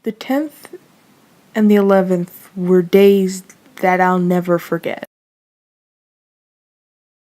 The 10th and the 11th were days that I'll never forget.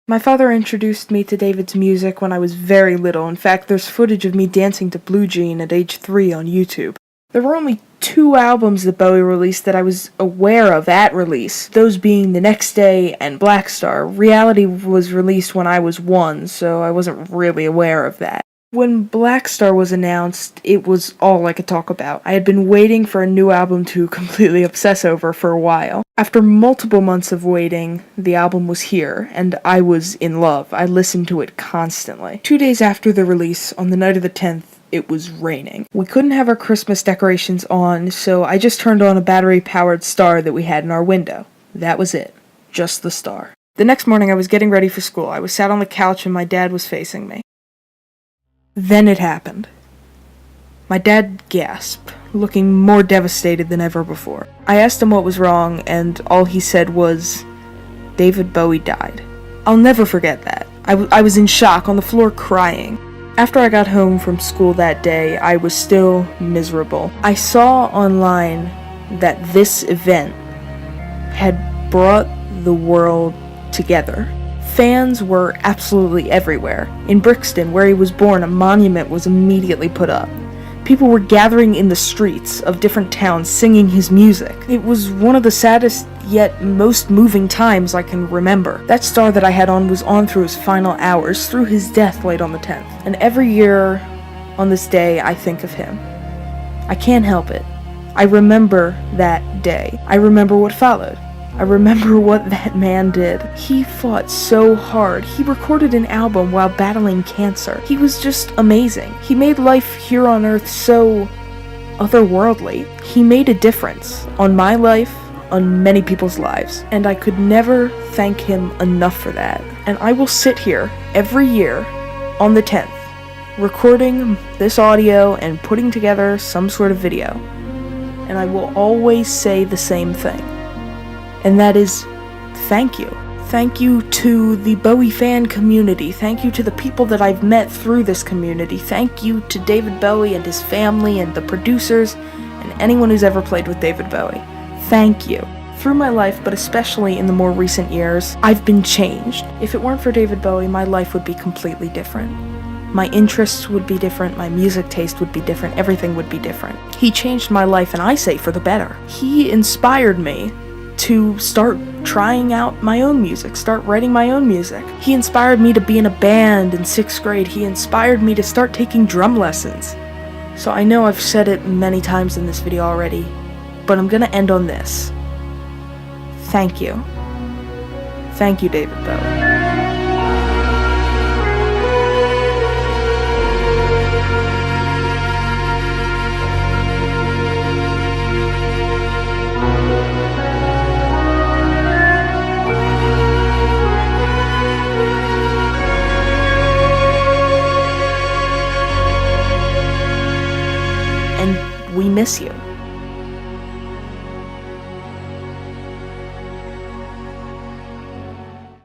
My father introduced me to David's music when I was very little. In fact, there's footage of me dancing to Blue Jean at age 3 on YouTube. There were only 2 albums that Bowie released that I was aware of at release, those being The Next Day and Black Star. Reality was released when I was 1, so I wasn't really aware of that. When Black Star was announced, it was all I could talk about. I had been waiting for a new album to completely obsess over for a while. After multiple months of waiting, the album was here, and I was in love. I listened to it constantly. 2 days after the release, on the night of the 10th, it was raining. We couldn't have our Christmas decorations on, so I just turned on a battery-powered star that we had in our window. That was it. Just the star. The next morning I was getting ready for school. I was sat on the couch and my dad was facing me. Then it happened. My dad gasped, looking more devastated than ever before. I asked him what was wrong, and all he said was, "David Bowie died." I'll never forget that. I was in shock, on the floor crying. After I got home from school that day, I was still miserable. I saw online that this event had brought the world together. Fans were absolutely everywhere. In Brixton, where he was born, a monument was immediately put up. People were gathering in the streets of different towns singing his music. It was one of the saddest yet most moving times I can remember. That star that I had on was on through his final hours, through his death late on the 10th. And every year on this day I think of him. I can't help it. I remember that day. I remember what followed. I remember what that man did. He fought so hard. He recorded an album while battling cancer. He was just amazing. He made life here on Earth so otherworldly. He made a difference on my life, on many people's lives, and I could never thank him enough for that. And I will sit here every year on the 10th, recording this audio and putting together some sort of video, and I will always say the same thing. And that is, thank you. Thank you to the Bowie fan community. Thank you to the people that I've met through this community. Thank you to David Bowie and his family and the producers and anyone who's ever played with David Bowie. Thank you. Through my life, but especially in the more recent years, I've been changed. If it weren't for David Bowie, my life would be completely different. My interests would be different, my music taste would be different, everything would be different. He changed my life, and I say for the better. He inspired me to start trying out my own music, start writing my own music. He inspired me to be in a band in 6th grade. He inspired me to start taking drum lessons. So I know I've said it many times in this video already, but I'm gonna end on this. Thank you. Thank you, David Bowie. We miss you.